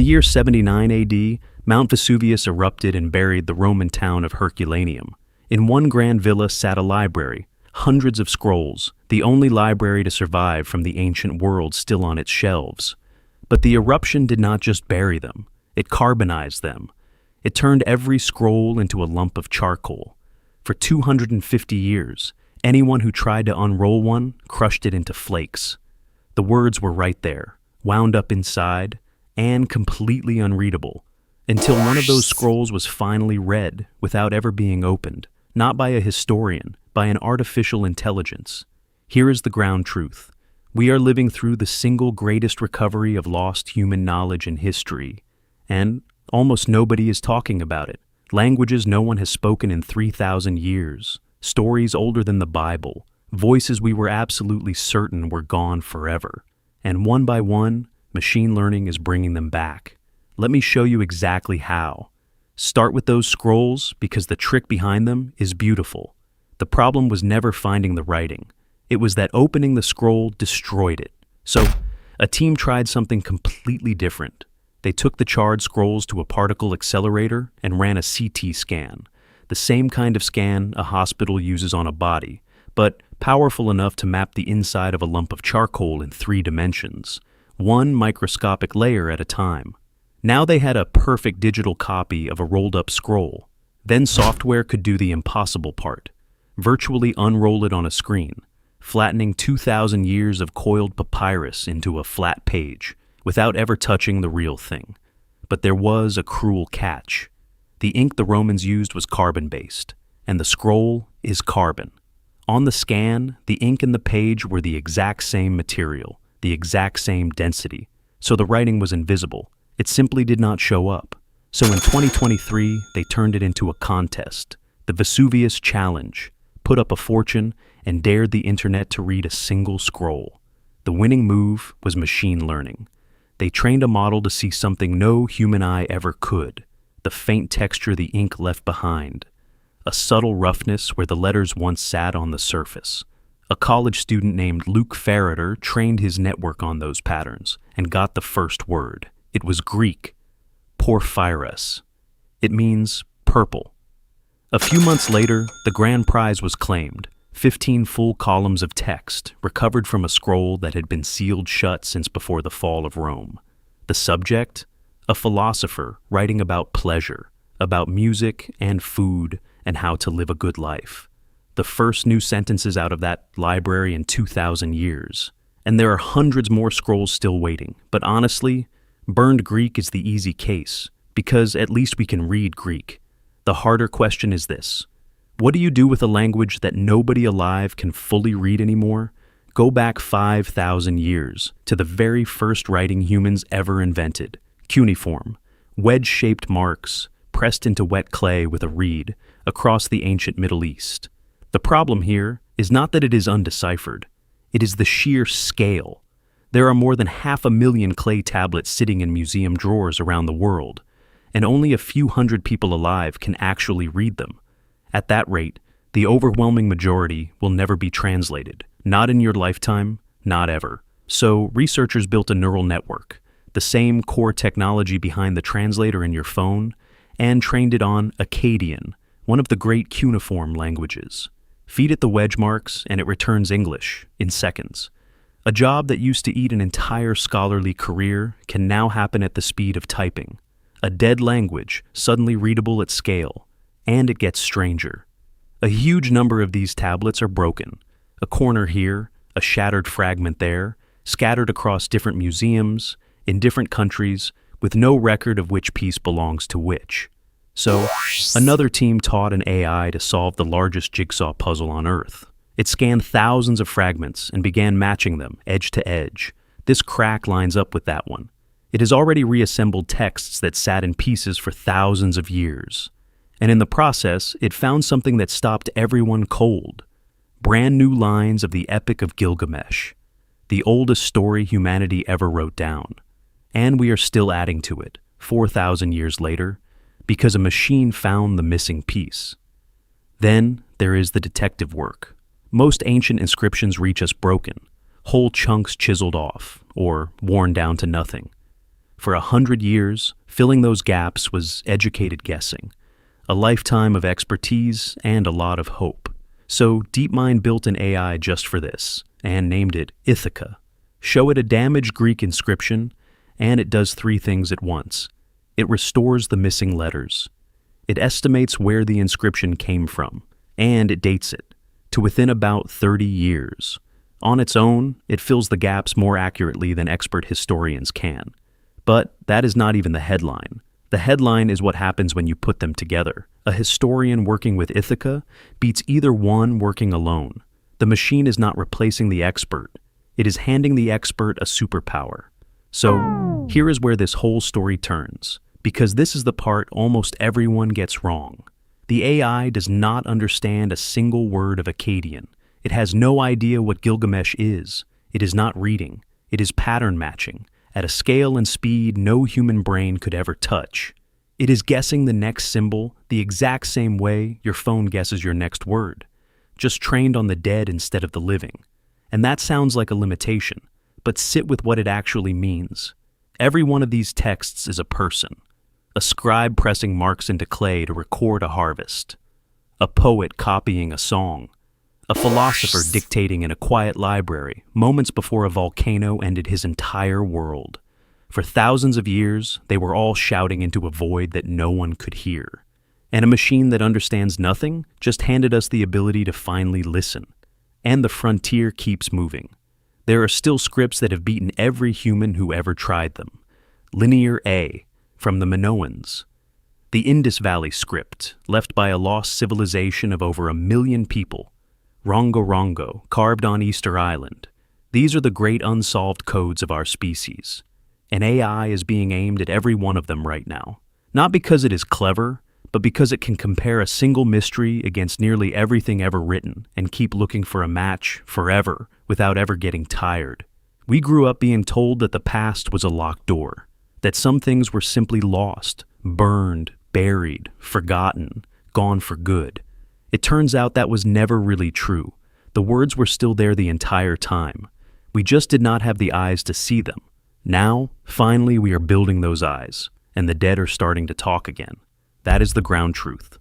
the year 79 AD, Mount Vesuvius erupted and buried the Roman town of Herculaneum. In one grand villa sat a library, hundreds of scrolls, the only library to survive from the ancient world still on its shelves. But the eruption did not just bury them, it carbonized them. It turned every scroll into a lump of charcoal. For 250 years, anyone who tried to unroll one crushed it into flakes. The words were right there, wound up inside, and completely unreadable, until one of those scrolls was finally read without ever being opened, not by a historian, by an artificial intelligence. Here is the ground truth. We are living through the single greatest recovery of lost human knowledge in history, and almost nobody is talking about it. Languages no one has spoken in 3,000 years, stories older than the Bible, voices we were absolutely certain were gone forever. And one by one, machine learning is bringing them back. Let me show you exactly how. Start with those scrolls because the trick behind them is beautiful. The problem was never finding the writing. It was that opening the scroll destroyed it. So, a team tried something completely different. They took the charred scrolls to a particle accelerator and ran a CT scan, the same kind of scan a hospital uses on a body, but powerful enough to map the inside of a lump of charcoal in 3 dimensions, one microscopic layer at a time. Now they had a perfect digital copy of a rolled-up scroll. Then software could do the impossible part, virtually unroll it on a screen, flattening 2,000 years of coiled papyrus into a flat page, without ever touching the real thing. But there was a cruel catch. The ink the Romans used was carbon-based, and the scroll is carbon. On the scan, the ink and the page were the exact same material, the exact same density, so the writing was invisible. It simply did not show up. So in 2023, they turned it into a contest, the Vesuvius Challenge, put up a fortune, and dared the internet to read a single scroll. The winning move was machine learning. They trained a model to see something no human eye ever could, the faint texture the ink left behind, a subtle roughness where the letters once sat on the surface. A college student named Luke Ferreter trained his network on those patterns and got the first word. It was Greek, porphyros. It means purple. A few months later, the grand prize was claimed. 15 full columns of text, recovered from a scroll that had been sealed shut since before the fall of Rome. The subject? A philosopher writing about pleasure, about music and food and how to live a good life. The first new sentences out of that library in 2,000 years. And there are hundreds more scrolls still waiting. But honestly, burned Greek is the easy case, because at least we can read Greek. The harder question is this. What do you do with a language that nobody alive can fully read anymore? Go back 5,000 years to the very first writing humans ever invented, cuneiform, wedge-shaped marks pressed into wet clay with a reed across the ancient Middle East. The problem here is not that it is undeciphered. It is the sheer scale. There are more than 500,000 clay tablets sitting in museum drawers around the world, and only a few hundred people alive can actually read them. At that rate, the overwhelming majority will never be translated. Not in your lifetime, not ever. So researchers built a neural network, the same core technology behind the translator in your phone, and trained it on Akkadian, one of the great cuneiform languages. Feed it the wedge marks and it returns English in seconds. A job that used to eat an entire scholarly career can now happen at the speed of typing. A dead language, suddenly readable at scale. And it gets stranger. A huge number of these tablets are broken. A corner here, a shattered fragment there, scattered across different museums, in different countries, with no record of which piece belongs to which. So, another team taught an AI to solve the largest jigsaw puzzle on Earth. It scanned thousands of fragments and began matching them, edge to edge. This crack lines up with that one. It has already reassembled texts that sat in pieces for thousands of years. And in the process, it found something that stopped everyone cold. Brand new lines of the Epic of Gilgamesh, the oldest story humanity ever wrote down. And we are still adding to it, 4,000 years later, because a machine found the missing piece. Then there is the detective work. Most ancient inscriptions reach us broken, whole chunks chiseled off, or worn down to nothing. For 100 years, filling those gaps was educated guessing, a lifetime of expertise and a lot of hope. So DeepMind built an AI just for this, and named it Ithaca. Show it a damaged Greek inscription, and it does three things at once. It restores the missing letters. It estimates where the inscription came from, and it dates it to within about 30 years. On its own, it fills the gaps more accurately than expert historians can. But that is not even the headline. The headline is what happens when you put them together. A historian working with Ithaca beats either one working alone. The machine is not replacing the expert. It is handing the expert a superpower. So, here is where this whole story turns, because this is the part almost everyone gets wrong. The AI does not understand a single word of Akkadian. It has no idea what Gilgamesh is. It is not reading. It is pattern matching, at a scale and speed no human brain could ever touch. It is guessing the next symbol the exact same way your phone guesses your next word, just trained on the dead instead of the living. And that sounds like a limitation, but sit with what it actually means. Every one of these texts is a person. A scribe pressing marks into clay to record a harvest. A poet copying a song. A philosopher dictating in a quiet library moments before a volcano ended his entire world. For thousands of years, they were all shouting into a void that no one could hear. And a machine that understands nothing just handed us the ability to finally listen. And the frontier keeps moving. There are still scripts that have beaten every human who ever tried them. Linear A, from the Minoans. The Indus Valley script, left by a lost civilization of over 1 million people. Rongorongo, carved on Easter Island. These are the great unsolved codes of our species. And AI is being aimed at every one of them right now. Not because it is clever, but because it can compare a single mystery against nearly everything ever written and keep looking for a match forever without ever getting tired. We grew up being told that the past was a locked door, that some things were simply lost, burned, buried, forgotten, gone for good. It turns out that was never really true. The words were still there the entire time. We just did not have the eyes to see them. Now, finally, we are building those eyes, and the dead are starting to talk again. That is the ground truth.